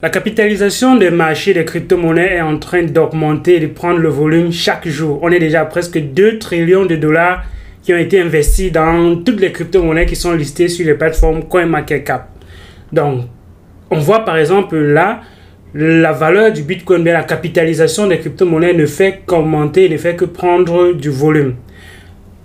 La capitalisation des marchés des crypto-monnaies est en train d'augmenter et de prendre le volume chaque jour. On est déjà à presque 2 trillions de dollars qui ont été investis dans toutes les crypto-monnaies qui sont listées sur les plateformes CoinMarketCap. Donc, on voit par exemple là, la valeur du Bitcoin, mais la capitalisation des crypto-monnaies ne fait qu'augmenter, ne fait que prendre du volume.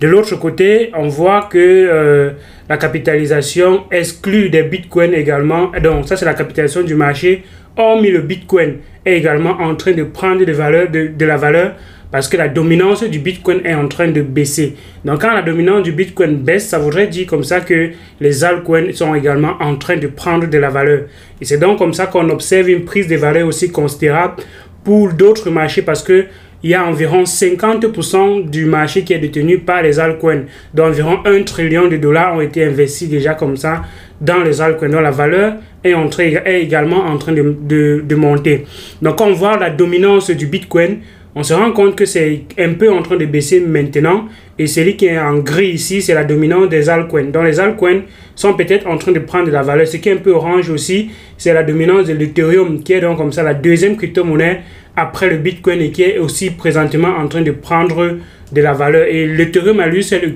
De l'autre côté, on voit que la capitalisation exclut des bitcoins également. Donc, ça, c'est la capitalisation du marché. Hormis le bitcoin est également en train de prendre de la valeur parce que la dominance du bitcoin est en train de baisser. Donc, quand la dominance du bitcoin baisse, ça voudrait dire comme ça que les altcoins sont également en train de prendre de la valeur. Et c'est donc comme ça qu'on observe une prise de valeur aussi considérable pour d'autres marchés parce que il y a environ 50% du marché qui est détenu par les altcoins. Donc, environ 1 trillion de dollars ont été investis déjà comme ça dans les altcoins. Donc, la valeur est également en train de monter. Donc, quand on voit la dominance du Bitcoin, on se rend compte que c'est un peu en train de baisser maintenant. Et celui qui est en gris ici, c'est la dominance des altcoins. Donc, les altcoins sont peut-être en train de prendre de la valeur. Ce qui est un peu orange aussi, c'est la dominance de l'Ethereum, qui est donc comme ça la deuxième crypto-monnaie après le Bitcoin et qui est aussi présentement en train de prendre de la valeur. Et l'Ethereum à lui seul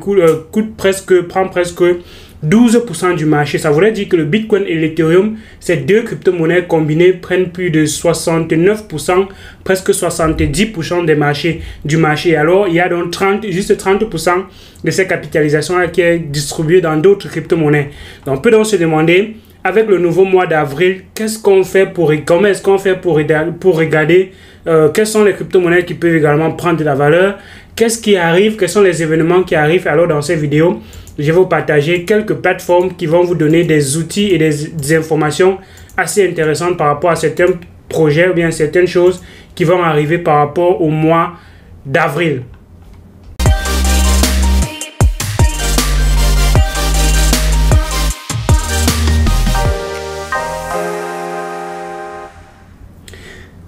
prend presque 12% du marché. Ça voudrait dire que le Bitcoin et l'Ethereum, ces deux crypto-monnaies combinées prennent plus de 69%, presque 70% du marché. Alors, il y a donc juste 30% de ces capitalisations-là qui est distribuée dans d'autres crypto-monnaies. Donc, on peut donc se demander, avec le nouveau mois d'avril, comment est-ce qu'on fait pour regarder quelles sont les crypto-monnaies qui peuvent également prendre de la valeur, qu'est-ce qui arrive, quels sont les événements qui arrivent. Alors, dans cette vidéo, je vais vous partager quelques plateformes qui vont vous donner des outils et des informations assez intéressantes par rapport à certains projets ou bien certaines choses qui vont arriver par rapport au mois d'avril.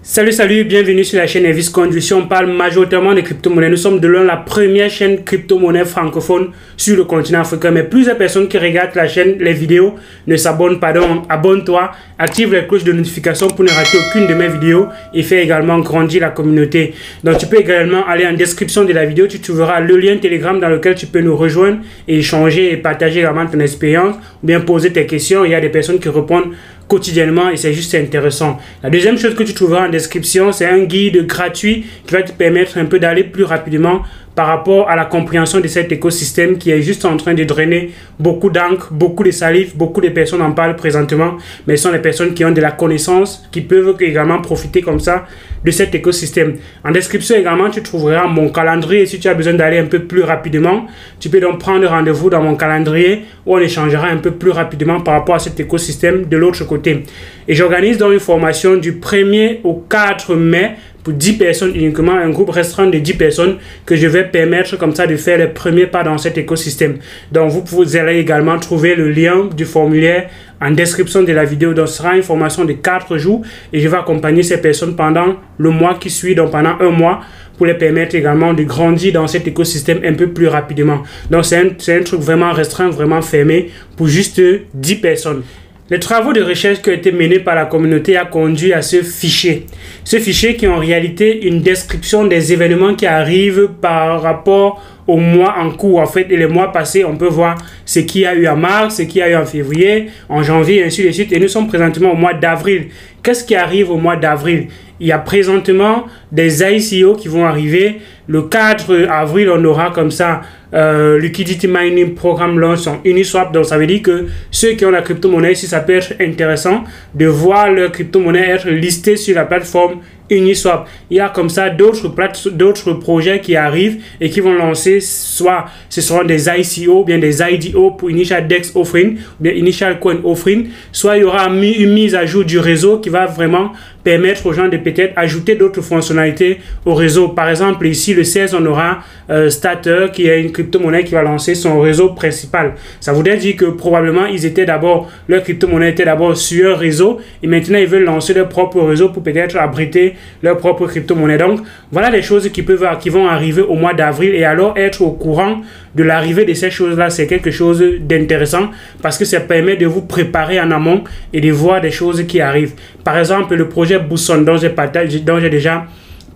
Salut, bienvenue sur la chaîne Elvis Conduit. On parle majoritairement de crypto-monnaies. Nous sommes de loin la première chaîne crypto-monnaie francophone sur le continent africain. Mais plusieurs personnes qui regardent la chaîne, les vidéos, ne s'abonnent pas. Donc, abonne-toi, active la cloche de notification pour ne rater aucune de mes vidéos et faire également grandir la communauté. Donc, tu peux également aller en description de la vidéo. Tu trouveras le lien Telegram dans lequel tu peux nous rejoindre et échanger et partager également ton expérience ou bien poser tes questions. Il y a des personnes qui répondent quotidiennement et c'est juste intéressant. La deuxième chose que tu trouveras en description, c'est un guide gratuit qui va te permettre un peu d'aller plus rapidement par rapport à la compréhension de cet écosystème qui est juste en train de drainer beaucoup d'encre, beaucoup de salive, beaucoup de personnes en parlent présentement, mais ce sont les personnes qui ont de la connaissance, qui peuvent également profiter comme ça de cet écosystème. En description également, tu trouveras mon calendrier et si tu as besoin d'aller un peu plus rapidement, tu peux donc prendre rendez-vous dans mon calendrier où on échangera un peu plus rapidement par rapport à cet écosystème de l'autre côté. Et j'organise donc une formation du 1er au 4 mai pour 10 personnes uniquement, un groupe restreint de 10 personnes que je vais permettre comme ça de faire les premiers pas dans cet écosystème. Donc vous allez également trouver le lien du formulaire en description de la vidéo. Donc ce sera une formation de 4 jours et je vais accompagner ces personnes pendant le mois qui suit, donc pendant un mois, pour les permettre également de grandir dans cet écosystème un peu plus rapidement. Donc c'est un truc vraiment restreint, vraiment fermé pour juste 10 personnes. Les travaux de recherche qui ont été menés par la communauté a conduit à ce fichier. Ce fichier qui est en réalité une description des événements qui arrivent par rapport au mois en cours. En fait, et les mois passés, on peut voir ce qu'il y a eu en mars, ce qu'il y a eu en février, en janvier, ainsi de suite. Et nous sommes présentement au mois d'avril. Qu'est-ce qui arrive au mois d'avril? Il y a présentement des ICO qui vont arriver. Le 4 avril, on aura comme ça Liquidity Mining Programme Launch en Uniswap. Donc, ça veut dire que ceux qui ont la crypto-monnaie, si ça peut être intéressant de voir leur crypto-monnaie être listée sur la plateforme Uniswap. Il y a comme ça d'autres projets qui arrivent et qui vont lancer, soit ce seront des ICO, bien des IDO pour Initial Dex Offering, ou bien Initial Coin Offering, soit il y aura une mise à jour du réseau qui va vraiment permettre aux gens de peut-être ajouter d'autres fonctionnalités au réseau. Par exemple, ici, le 16, on aura Stater, qui est une crypto-monnaie qui va lancer son réseau principal. Ça voudrait dire que probablement, leur crypto-monnaie était d'abord sur un réseau et maintenant, ils veulent lancer leur propre réseau pour peut-être abriter leur propre crypto-monnaie. Donc, voilà des choses qui vont arriver au mois d'avril. Et alors, être au courant de l'arrivée de ces choses-là, c'est quelque chose d'intéressant parce que ça permet de vous préparer en amont et de voir des choses qui arrivent. Par exemple, le projet Boson dont j'ai déjà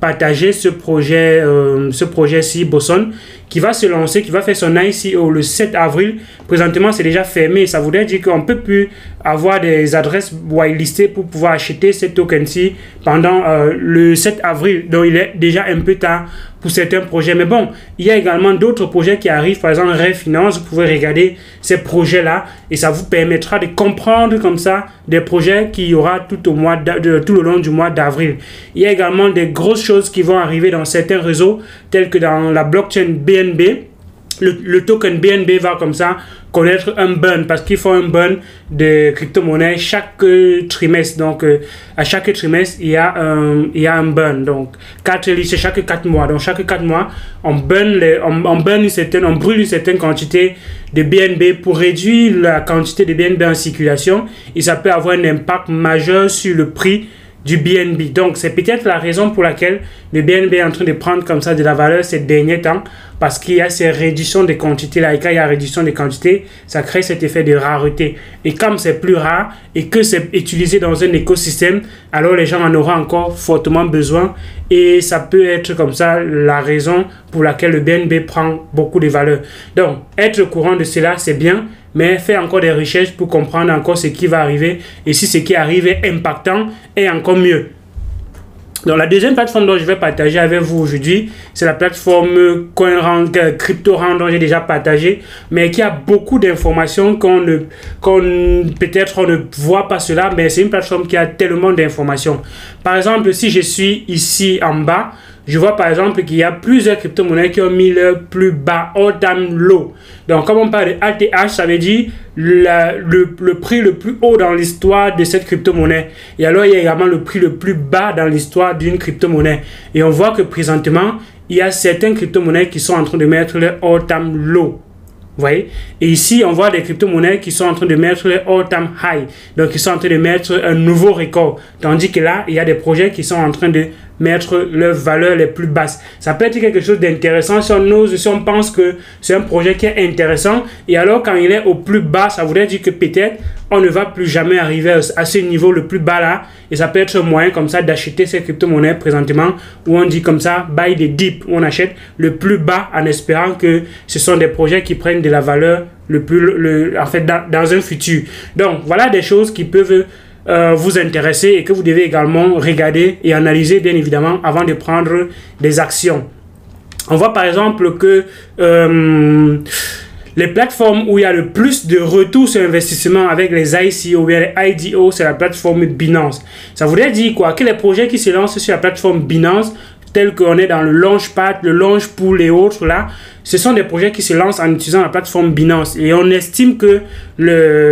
partagé ce projet-ci, Boson, qui va se lancer, qui va faire son ICO le 7 avril. Présentement, c'est déjà fermé. Ça voudrait dire qu'on ne peut plus avoir des adresses whitelistées pour pouvoir acheter ces tokens-ci pendant le 7 avril. Donc, il est déjà un peu tard pour certains projets. Mais bon, il y a également d'autres projets qui arrivent. Par exemple, Ray Finance, vous pouvez regarder ces projets-là et ça vous permettra de comprendre comme ça des projets qu'il y aura tout le long du mois d'avril. Il y a également des grosses choses qui vont arriver dans certains réseaux, tels que dans la blockchain BNB. Le token BNB va comme ça connaître un burn parce qu'ils font un burn de crypto-monnaie chaque trimestre. Donc, à chaque trimestre, il y a un burn. Donc, c'est chaque 4 mois. Donc, chaque 4 mois, on brûle une certaine quantité de BNB pour réduire la quantité de BNB en circulation. Et ça peut avoir un impact majeur sur le prix du BNB. Donc, c'est peut-être la raison pour laquelle le BNB est en train de prendre comme ça de la valeur ces derniers temps, parce qu'il y a ces réductions de quantité là, et quand il y a réduction de quantité, ça crée cet effet de rareté. Et comme c'est plus rare et que c'est utilisé dans un écosystème, alors les gens en auront encore fortement besoin et ça peut être comme ça la raison pour laquelle le BNB prend beaucoup de valeur. Donc, être au courant de cela, c'est bien, mais faire encore des recherches pour comprendre encore ce qui va arriver et si ce qui arrive est impactant est encore mieux. Donc, la deuxième plateforme dont je vais partager avec vous aujourd'hui, c'est la plateforme CryptoRank dont j'ai déjà partagé, mais qui a beaucoup d'informations peut-être on ne voit pas cela, mais c'est une plateforme qui a tellement d'informations. Par exemple, si je suis ici en bas, je vois par exemple qu'il y a plusieurs crypto-monnaies qui ont mis leur plus bas all-time low. Donc, comme on parle de ATH, ça veut dire le prix le plus haut dans l'histoire de cette crypto-monnaie. Et alors, il y a également le prix le plus bas dans l'histoire d'une crypto-monnaie. Et on voit que présentement, il y a certaines crypto-monnaies qui sont en train de mettre leur all-time low. Vous voyez? Et ici, on voit des crypto-monnaies qui sont en train de mettre leur all-time high. Donc, ils sont en train de mettre un nouveau record. Tandis que là, il y a des projets qui sont en train de mettre leurs valeurs les plus basses. Ça peut être quelque chose d'intéressant si on pense que c'est un projet qui est intéressant. Et alors, quand il est au plus bas, ça voudrait dire que peut-être on ne va plus jamais arriver à ce niveau le plus bas là. Et ça peut être un moyen comme ça d'acheter ces crypto-monnaies présentement où on dit comme ça, buy the dip. On achète le plus bas en espérant que ce sont des projets qui prennent de la valeur en fait, dans un futur. Donc, voilà des choses qui peuvent vous intéresser et que vous devez également regarder et analyser bien évidemment avant de prendre des actions. On voit par exemple que les plateformes où il y a le plus de retour sur investissement avec les ICO ou les IDO, c'est la plateforme Binance. Ça voudrait dire quoi? Que les projets qui se lancent sur la plateforme Binance, tels qu'on est dans le Launchpad, le Launchpool et autres là, ce sont des projets qui se lancent en utilisant la plateforme Binance. Et on estime que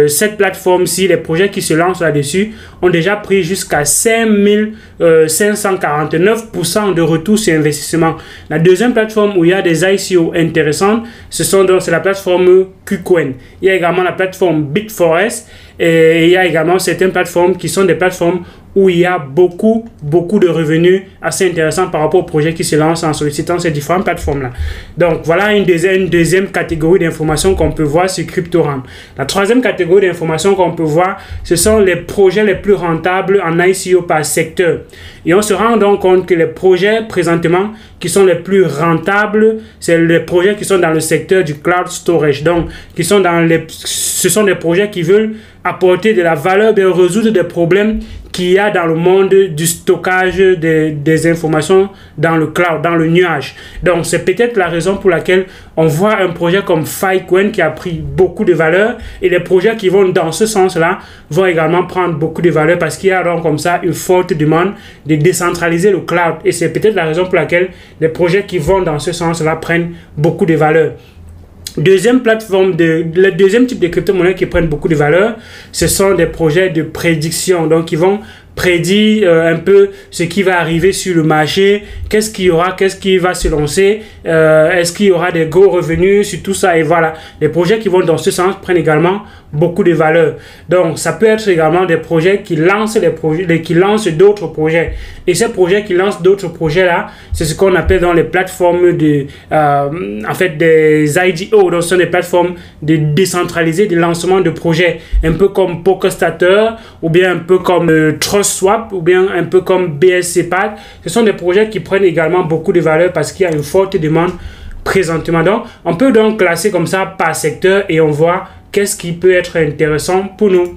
cette plateforme-ci, les projets qui se lancent là-dessus, ont déjà pris jusqu'à 5549% de retour sur investissement. La deuxième plateforme où il y a des ICO intéressantes, c'est la plateforme KuCoin. Il y a également la plateforme BitForest et il y a également certaines plateformes qui sont des plateformes où il y a beaucoup de revenus assez intéressants par rapport aux projets qui se lancent en sollicitant ces différentes plateformes-là. Donc, voilà une deuxième catégorie d'informations qu'on peut voir sur CryptoRank. La troisième catégorie d'informations qu'on peut voir, ce sont les projets les plus rentables en ICO par secteur. Et on se rend donc compte que les projets présentement qui sont les plus rentables, c'est les projets qui sont dans le secteur du cloud storage. Donc, ce sont des projets qui veulent apporter de la valeur, de résoudre des problèmes qu'il y a dans le monde du stockage des informations dans le cloud, dans le nuage. Donc, c'est peut-être la raison pour laquelle on voit un projet comme Filecoin qui a pris beaucoup de valeur et les projets qui vont dans ce sens-là vont également prendre beaucoup de valeur parce qu'il y a donc comme ça une forte demande de décentraliser le cloud et c'est peut-être la raison pour laquelle les projets qui vont dans ce sens-là prennent beaucoup de valeur. Le deuxième type de crypto-monnaie qui prennent beaucoup de valeur, ce sont des projets de prédiction. Donc, ils vont prédit un peu ce qui va arriver sur le marché, qu'est-ce qu'il y aura, qu'est-ce qui va se lancer, est-ce qu'il y aura des gros revenus sur tout ça. Et voilà, les projets qui vont dans ce sens prennent également beaucoup de valeur. Donc ça peut être également des projets qui lancent d'autres projets. Et ces projets qui lancent d'autres projets là, c'est ce qu'on appelle dans les plateformes de en fait des IDO. Donc ce sont des plateformes de décentralisées de lancement de projets, un peu comme PokerStarter ou bien un peu comme TrustSwap ou bien un peu comme BSCPad. Ce sont des projets qui prennent également beaucoup de valeur parce qu'il y a une forte demande présentement. Donc on peut donc classer comme ça par secteur et on voit qu'est-ce qui peut être intéressant pour nous.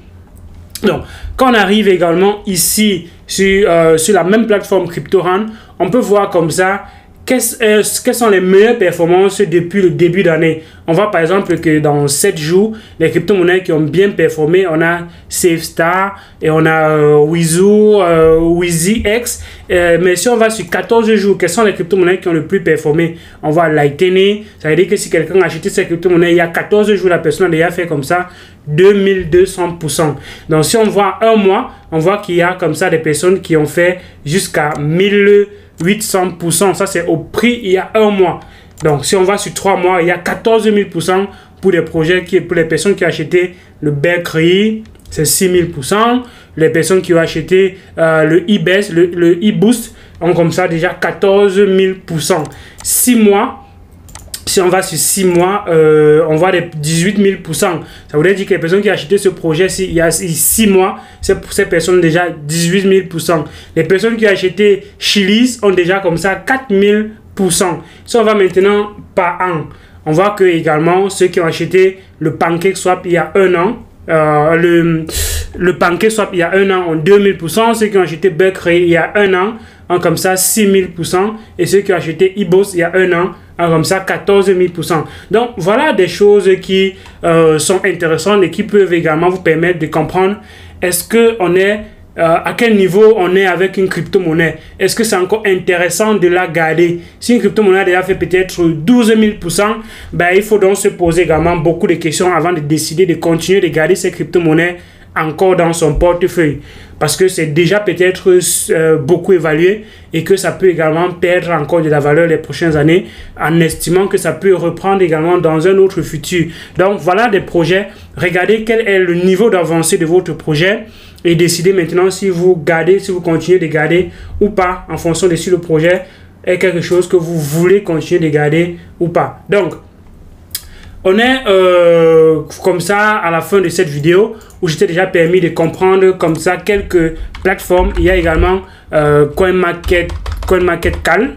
Donc, quand on arrive également ici sur la même plateforme CryptoRun, on peut voir comme ça quelles sont les meilleures performances depuis le début d'année. On voit par exemple que dans 7 jours, les crypto-monnaies qui ont bien performé, on a SafeStar et on a Wizu, WiziX. Mais si on va sur 14 jours, quelles sont les crypto-monnaies qui ont le plus performé? On voit Lightning. Ça veut dire que si quelqu'un a acheté ces crypto-monnaies il y a 14 jours, la personne a déjà fait comme ça 2200%. Donc si on voit un mois, on voit qu'il y a comme ça des personnes qui ont fait jusqu'à 1800%. Ça c'est au prix il y a un mois. Donc si on va sur 3 mois, il y a 14 000% pour des projets pour les personnes qui ont acheté le Berkeley, c'est 6000%. Les personnes qui ont acheté le eBest, le eBoost ont comme ça déjà 14 000%. 6 mois. Si on va sur 6 mois, on voit des 18 000%. Ça voudrait dire que les personnes qui ont acheté ce projet, il y a 6 mois, ces personnes déjà 18 000%. Les personnes qui ont acheté Chili's ont déjà comme ça 4 000%. Si on va maintenant par an, on voit que également ceux qui ont acheté le PancakeSwap il y a un an, le PancakeSwap il y a un an ont 2000%. Ceux qui ont acheté Berkeley il y a un an ont comme ça 6000%. Et ceux qui ont acheté eBoost il y a un an ont comme ça 14 000%. Donc voilà des choses qui sont intéressantes et qui peuvent également vous permettre de comprendre est-ce qu'on est à quel niveau on est avec une crypto-monnaie. Est-ce que c'est encore intéressant de la garder? Si une crypto-monnaie a déjà fait peut-être 12 000%, ben, il faut donc se poser également beaucoup de questions avant de décider de continuer de garder ces crypto-monnaies encore dans son portefeuille. Parce que c'est déjà peut-être beaucoup évalué et que ça peut également perdre encore de la valeur les prochaines années en estimant que ça peut reprendre également dans un autre futur. Donc voilà des projets. Regardez quel est le niveau d'avancée de votre projet et décidez maintenant si vous gardez, si vous continuez de garder ou pas en fonction de si le projet est quelque chose que vous voulez continuer de garder ou pas. Donc, on est comme ça à la fin de cette vidéo où je t'ai déjà permis de comprendre comme ça quelques plateformes. Il y a également CoinMarketCal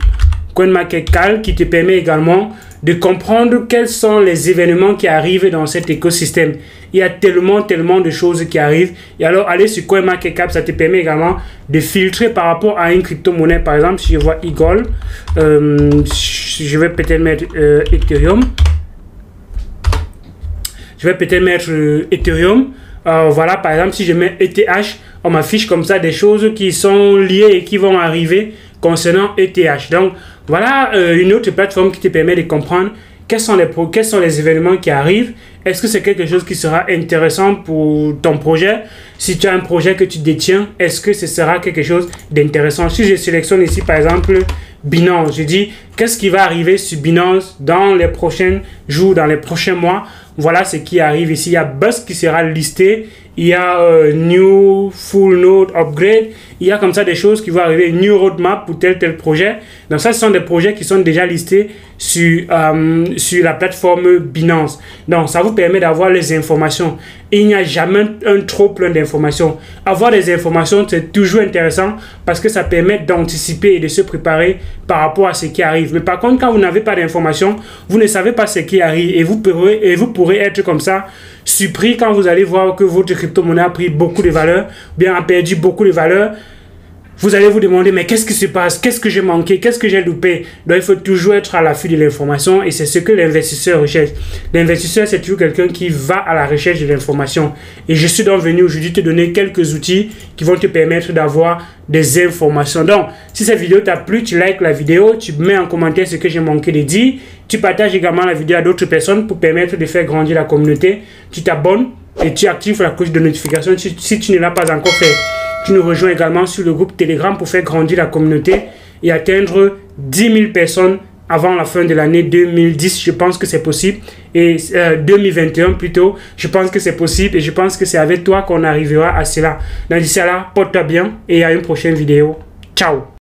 qui te permet également de comprendre quels sont les événements qui arrivent dans cet écosystème. Il y a tellement de choses qui arrivent. Et alors, aller sur CoinMarketCap, ça te permet également de filtrer par rapport à une crypto-monnaie. Par exemple, si je vois Eagle, je vais peut-être mettre Ethereum. Je vais peut-être mettre Ethereum. Voilà, par exemple, si je mets ETH, on m'affiche comme ça des choses qui sont liées et qui vont arriver concernant ETH. Donc, voilà une autre plateforme qui te permet de comprendre quels sont les événements qui arrivent. Est-ce que c'est quelque chose qui sera intéressant pour ton projet? Si tu as un projet que tu détiens, est-ce que ce sera quelque chose d'intéressant? Si je sélectionne ici, par exemple, Binance, je dis qu'est-ce qui va arriver sur Binance dans les prochains jours, dans les prochains mois. Voilà ce qui arrive ici. Il y a Buzz qui sera listé. Il y a New Full Node Upgrade. Il y a comme ça des choses qui vont arriver. New Roadmap pour tel projet. Donc ça, ce sont des projets qui sont déjà listés sur la plateforme Binance. Donc ça vous permet d'avoir les informations. Et il n'y a jamais un trop plein d'informations. Avoir des informations, c'est toujours intéressant parce que ça permet d'anticiper et de se préparer par rapport à ce qui arrive. Mais par contre, quand vous n'avez pas d'informations, vous ne savez pas ce qui arrive et vous pourrez être comme ça surpris quand vous allez voir que votre crypto-monnaie a pris beaucoup de valeur, bien a perdu beaucoup de valeur. Vous allez vous demander, mais qu'est-ce qui se passe? Qu'est-ce que j'ai manqué? Qu'est-ce que j'ai loupé? Donc, il faut toujours être à l'affût de l'information et c'est ce que l'investisseur recherche. L'investisseur, c'est toujours quelqu'un qui va à la recherche de l'information. Et je suis donc venu aujourd'hui te donner quelques outils qui vont te permettre d'avoir des informations. Donc, si cette vidéo t'a plu, tu likes la vidéo, tu mets en commentaire ce que j'ai manqué de dire. Tu partages également la vidéo à d'autres personnes pour permettre de faire grandir la communauté. Tu t'abonnes et tu actives la cloche de notification si tu ne l'as pas encore fait. tu nous rejoins également sur le groupe Telegram pour faire grandir la communauté et atteindre 10 000 personnes avant la fin de l'année 2010. Je pense que c'est possible. Et 2021 plutôt, je pense que c'est possible. Et je pense que c'est avec toi qu'on arrivera à cela. Donc d'ici là, porte-toi bien et à une prochaine vidéo. Ciao.